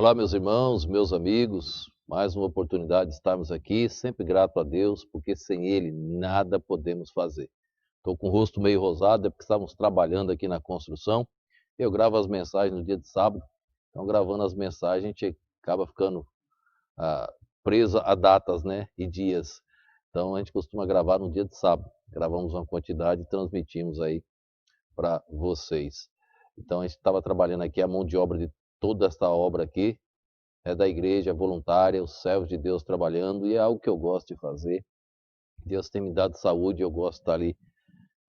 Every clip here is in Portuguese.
Olá, meus irmãos, meus amigos, mais uma oportunidade de estarmos aqui, sempre grato a Deus, porque sem Ele nada podemos fazer. Estou com o rosto meio rosado, é porque estávamos trabalhando aqui na construção. Eu gravo as mensagens no dia de sábado, então gravando as mensagens a gente acaba ficando ah, preso a datas, né, e dias. Então a gente costuma gravar no dia de sábado. Gravamos uma quantidade e transmitimos aí para vocês. Então a gente estava trabalhando aqui, a mão de obra de toda esta obra aqui é da igreja, é voluntária, os servos de Deus trabalhando, e é algo que eu gosto de fazer. Deus tem me dado saúde, eu gosto de estar ali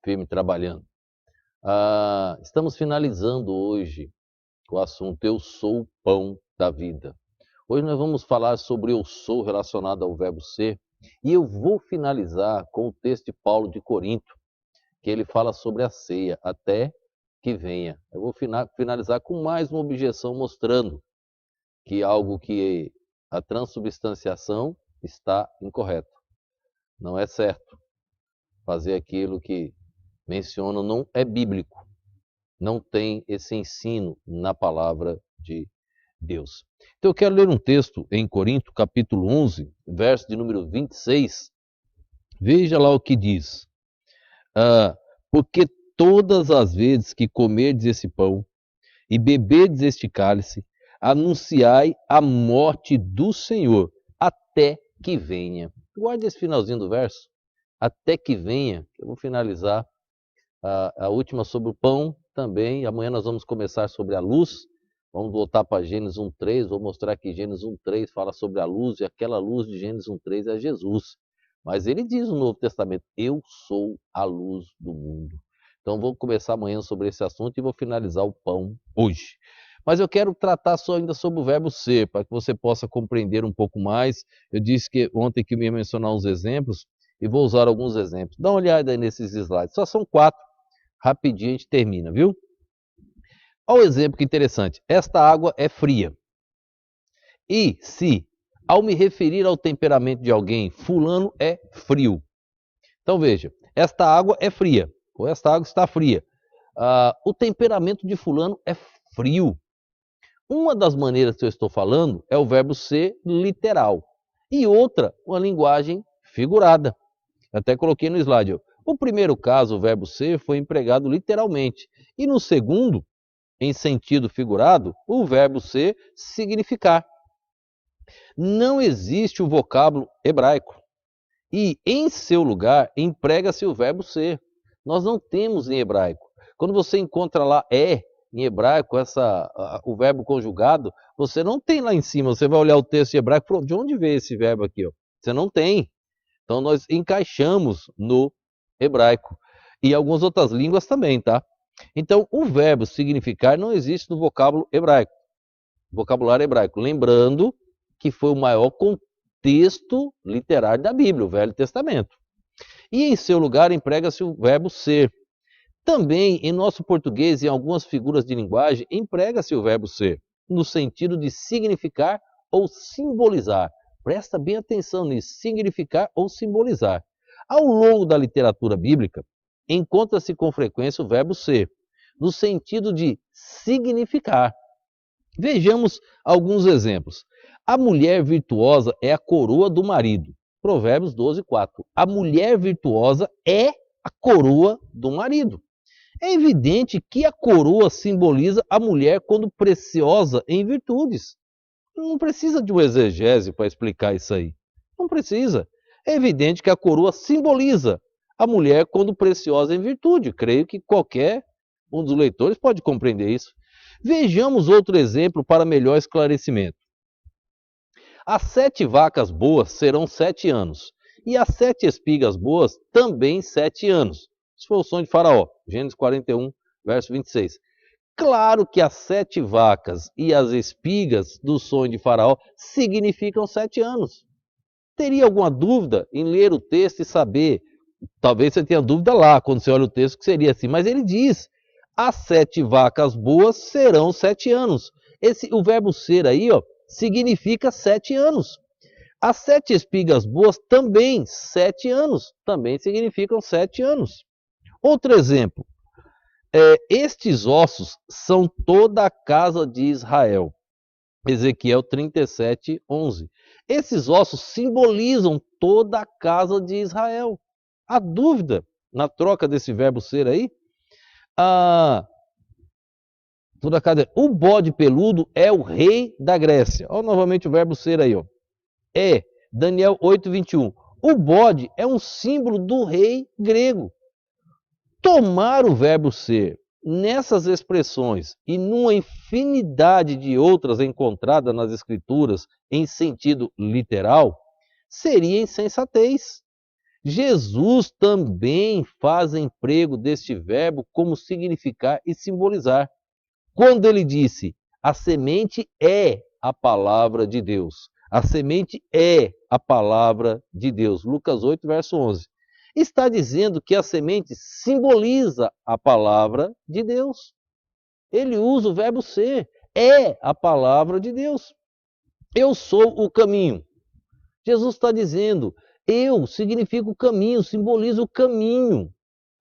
firme trabalhando. Estamos finalizando hoje o assunto Eu Sou o Pão da Vida. Hoje nós vamos falar sobre eu sou relacionado ao verbo ser, e eu vou finalizar com o texto de Paulo de Corinto, que ele fala sobre a ceia, até que venha. Eu vou finalizar com mais uma objeção mostrando que algo que a transubstanciação está incorreto. Não é certo. Fazer aquilo que mencionam não é bíblico. Não tem esse ensino na palavra de Deus. Então eu quero ler um texto em Corinto, capítulo 11, verso de número 26. Veja lá o que diz. Porque todas as vezes que comerdes esse pão e beberdes este cálice, anunciai a morte do Senhor, até que venha. Guarde esse finalzinho do verso, até que venha. Eu vou finalizar a última sobre o pão também. Amanhã nós vamos começar sobre a luz. Vamos voltar para Gênesis 1:3. Vou mostrar que Gênesis 1:3 fala sobre a luz, e aquela luz de Gênesis 1:3 é Jesus. Mas ele diz no Novo Testamento, eu sou a luz do mundo. Então vou começar amanhã sobre esse assunto e vou finalizar o pão hoje. Mas eu quero tratar só ainda sobre o verbo ser, para que você possa compreender um pouco mais. Eu disse que ontem que eu ia mencionar uns exemplos, e vou usar alguns exemplos. Dá uma olhada aí nesses slides. Só são 4. Rapidinho a gente termina, viu? Olha o exemplo que interessante. Esta água é fria. E se, ao me referir ao temperamento de alguém, fulano é frio. Então veja, esta água é fria, ou esta água está fria. O temperamento de fulano é frio. Uma das maneiras que eu estou falando é o verbo ser literal. E outra, uma linguagem figurada. Até coloquei no slide. O primeiro caso, o verbo ser, foi empregado literalmente. E no segundo, em sentido figurado, o verbo ser significar. Não existe o vocábulo hebraico. E, em seu lugar, emprega-se o verbo ser. Nós não temos em hebraico. Quando você encontra lá em hebraico, o verbo conjugado, você não tem lá em cima. Você vai olhar o texto em hebraico, de onde veio esse verbo aqui? Ó? Você não tem. Então, nós encaixamos no hebraico. E algumas outras línguas também, tá? Então, o verbo significar não existe no vocabulário hebraico. Lembrando que foi o maior contexto literário da Bíblia, o Velho Testamento. E em seu lugar emprega-se o verbo ser. Também em nosso português, em algumas figuras de linguagem, emprega-se o verbo ser, no sentido de significar ou simbolizar. Presta bem atenção nisso, significar ou simbolizar. Ao longo da literatura bíblica, encontra-se com frequência o verbo ser, no sentido de significar. Vejamos alguns exemplos. A mulher virtuosa é a coroa do marido. Provérbios 12:4. A mulher virtuosa é a coroa do marido. É evidente que a coroa simboliza a mulher quando preciosa em virtudes. Não precisa de um exegese para explicar isso aí. Não precisa. É evidente que a coroa simboliza a mulher quando preciosa em virtude. Creio que qualquer um dos leitores pode compreender isso. Vejamos outro exemplo para melhor esclarecimento. As 7 vacas boas serão 7 anos, e as 7 espigas boas também 7 anos. Isso foi o sonho de Faraó, Gênesis 41, verso 26. Claro que as 7 vacas e as espigas do sonho de Faraó significam 7 anos. Teria alguma dúvida em ler o texto e saber? Talvez você tenha dúvida lá, quando você olha o texto, que seria assim. Mas ele diz, as 7 vacas boas serão 7 anos. O verbo ser aí, significa 7 anos. As 7 espigas boas também 7 anos. Também significam 7 anos. Outro exemplo. Estes ossos são toda a casa de Israel. Ezequiel 37, 11. Esses ossos simbolizam toda a casa de Israel. A dúvida na troca desse verbo ser aí? Toda a casa. O bode peludo é o rei da Grécia. Olha novamente o verbo ser aí. Ó. Daniel 8, 21. O bode é um símbolo do rei grego. Tomar o verbo ser nessas expressões e numa infinidade de outras encontradas nas Escrituras em sentido literal, seria insensatez. Jesus também faz emprego deste verbo como significar e simbolizar. Quando ele disse, a semente é a palavra de Deus. A semente é a palavra de Deus. Lucas 8, verso 11. Está dizendo que a semente simboliza a palavra de Deus. Ele usa o verbo ser, é a palavra de Deus. Eu sou o caminho. Jesus está dizendo, eu significa o caminho, simboliza o caminho.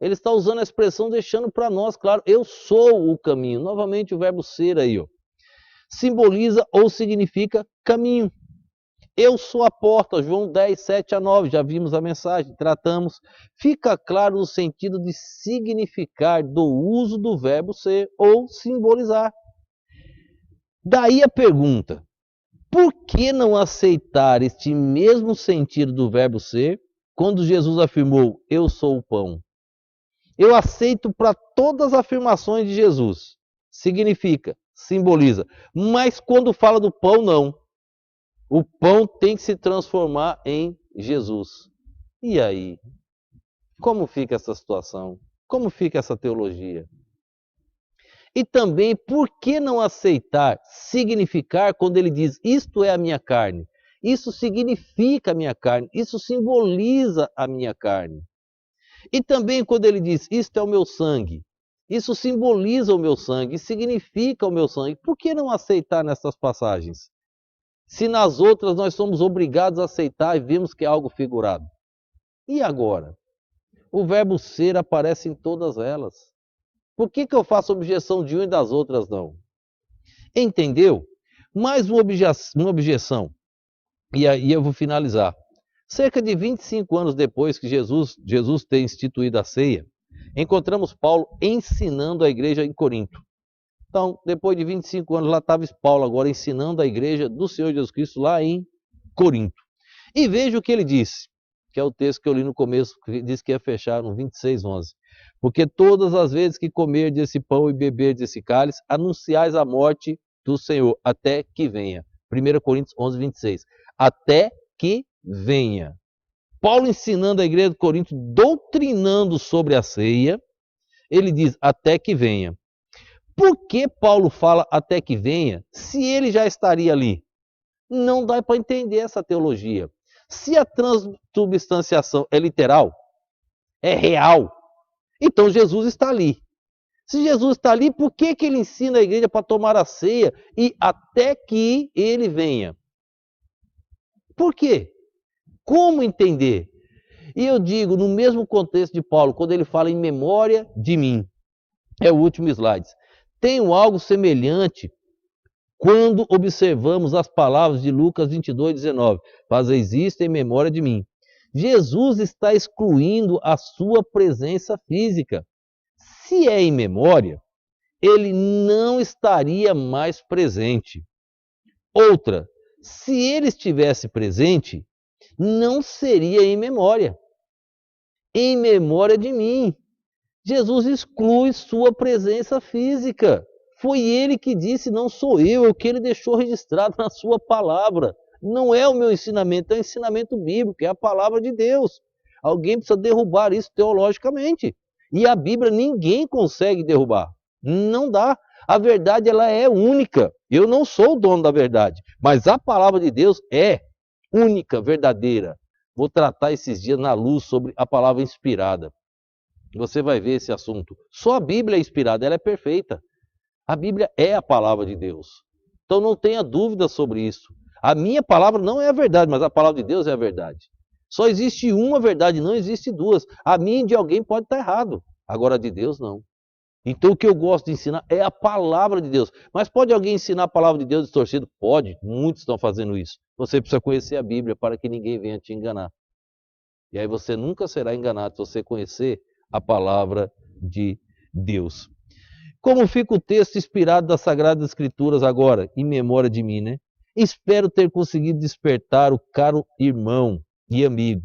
Ele está usando a expressão, deixando para nós, claro, eu sou o caminho. Novamente o verbo ser aí, ó. Simboliza ou significa caminho. Eu sou a porta, João 10, 7 a 9, já vimos a mensagem, tratamos. Fica claro no sentido de significar do uso do verbo ser ou simbolizar. Daí a pergunta, por que não aceitar este mesmo sentido do verbo ser quando Jesus afirmou, eu sou o pão? Eu aceito para todas as afirmações de Jesus. Significa, simboliza. Mas quando fala do pão, não. O pão tem que se transformar em Jesus. E aí? Como fica essa situação? Como fica essa teologia? E também, por que não aceitar significar quando ele diz, isto é a minha carne? Isso significa a minha carne, isso simboliza a minha carne. E também quando ele diz, isto é o meu sangue, isso simboliza o meu sangue, significa o meu sangue. Por que não aceitar nessas passagens? Se nas outras nós somos obrigados a aceitar e vemos que é algo figurado. E agora? O verbo ser aparece em todas elas. Por que eu faço objeção de uma e das outras não? Entendeu? Mais uma objeção. E aí eu vou finalizar. Cerca de 25 anos depois que Jesus tem instituído a ceia, encontramos Paulo ensinando a igreja em Corinto. Então, depois de 25 anos, lá estava Paulo agora ensinando a igreja do Senhor Jesus Cristo lá em Corinto. E veja o que ele disse, que é o texto que eu li no começo, que diz que ia fechar no 26, 11. Porque todas as vezes que comer desse pão e beber desse cálice, anunciais a morte do Senhor, até que venha. 1 Coríntios 11, 26. Até que venha. Paulo ensinando a igreja de Corinto, doutrinando sobre a ceia, ele diz, até que venha. Por que Paulo fala até que venha, se ele já estaria ali? Não dá para entender essa teologia. Se a transubstanciação é literal, é real, então Jesus está ali. Se Jesus está ali, por que ele ensina a igreja para tomar a ceia e até que ele venha? Por quê? Como entender? E eu digo, no mesmo contexto de Paulo, quando ele fala em memória de mim, é o último slide. Tenho algo semelhante quando observamos as palavras de Lucas 22, 19. Fazeis isto em memória de mim. Jesus está excluindo a sua presença física. Se é em memória, ele não estaria mais presente. Outra, se ele estivesse presente, não seria em memória. Em memória de mim. Jesus exclui sua presença física. Foi ele que disse, não sou eu, é o que ele deixou registrado na sua palavra. Não é o meu ensinamento, é o ensinamento bíblico, é a palavra de Deus. Alguém precisa derrubar isso teologicamente. E a Bíblia ninguém consegue derrubar. Não dá. A verdade ela é única. Eu não sou o dono da verdade, mas a palavra de Deus é única, verdadeira. Vou tratar esses dias na luz sobre a palavra inspirada. Você vai ver esse assunto. Só a Bíblia é inspirada, ela é perfeita. A Bíblia é a palavra de Deus. Então não tenha dúvida sobre isso. A minha palavra não é a verdade, mas a palavra de Deus é a verdade. Só existe uma verdade, não existe duas. A minha de alguém pode estar errado, agora a de Deus não. Então o que eu gosto de ensinar é a palavra de Deus. Mas pode alguém ensinar a palavra de Deus distorcido? Pode, muitos estão fazendo isso. Você precisa conhecer a Bíblia para que ninguém venha te enganar. E aí você nunca será enganado se você conhecer a palavra de Deus. Como fica o texto inspirado das Sagradas Escrituras agora, em memória de mim, né? Espero ter conseguido despertar o caro irmão e amigo.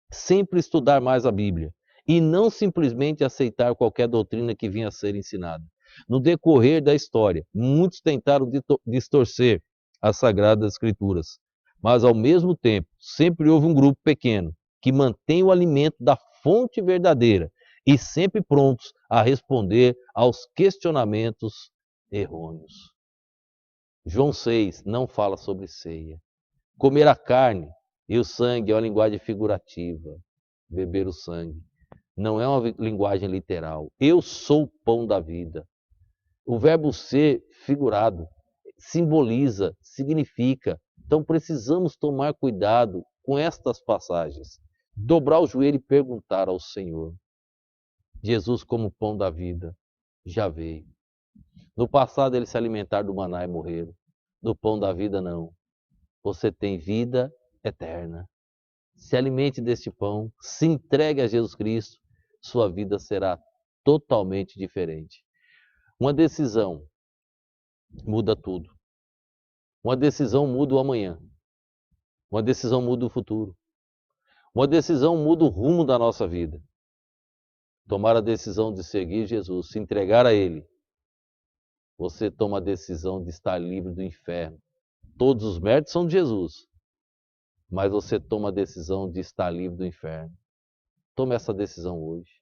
Sempre estudar mais a Bíblia e não simplesmente aceitar qualquer doutrina que vinha a ser ensinada. No decorrer da história, muitos tentaram distorcer as Sagradas Escrituras, mas ao mesmo tempo, sempre houve um grupo pequeno que mantém o alimento da fonte verdadeira e sempre prontos a responder aos questionamentos errôneos. João 6 não fala sobre ceia. Comer a carne e o sangue é uma linguagem figurativa. Beber o sangue não é uma linguagem literal. Eu sou o pão da vida. O verbo ser figurado simboliza, significa. Então precisamos tomar cuidado com estas passagens. Dobrar o joelho e perguntar ao Senhor. Jesus, como pão da vida, já veio. No passado eles se alimentaram do maná e morreram. Do pão da vida não. Você tem vida eterna. Se alimente deste pão, se entregue a Jesus Cristo, sua vida será totalmente diferente. Uma decisão muda tudo. Uma decisão muda o amanhã. Uma decisão muda o futuro. Uma decisão muda o rumo da nossa vida. Tomar a decisão de seguir Jesus, se entregar a Ele, você toma a decisão de estar livre do inferno. Todos os méritos são de Jesus, mas você toma a decisão de estar livre do inferno. Tome essa decisão hoje.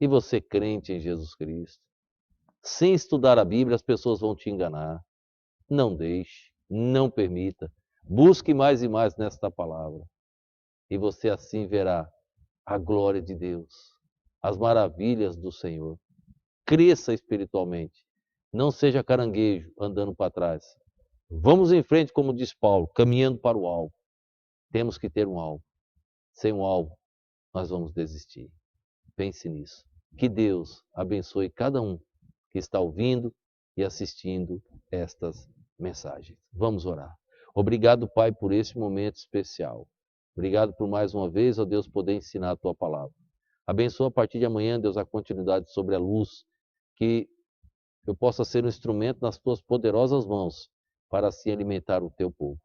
E você, crente em Jesus Cristo, sem estudar a Bíblia, as pessoas vão te enganar. Não deixe, não permita. Busque mais e mais nesta palavra. E você assim verá a glória de Deus, as maravilhas do Senhor. Cresça espiritualmente. Não seja caranguejo andando para trás. Vamos em frente, como diz Paulo, caminhando para o alvo. Temos que ter um alvo. Sem um alvo, nós vamos desistir. Pense nisso. Que Deus abençoe cada um que está ouvindo e assistindo estas mensagens. Vamos orar. Obrigado, Pai, por esse momento especial. Obrigado por mais uma vez, ó Deus, poder ensinar a Tua palavra. Abençoa a partir de amanhã, Deus, a continuidade sobre a luz, que eu possa ser um instrumento nas Tuas poderosas mãos para assim alimentar o Teu povo.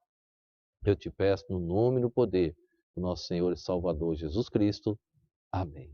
Eu te peço no nome e no poder do nosso Senhor e Salvador Jesus Cristo. Amém.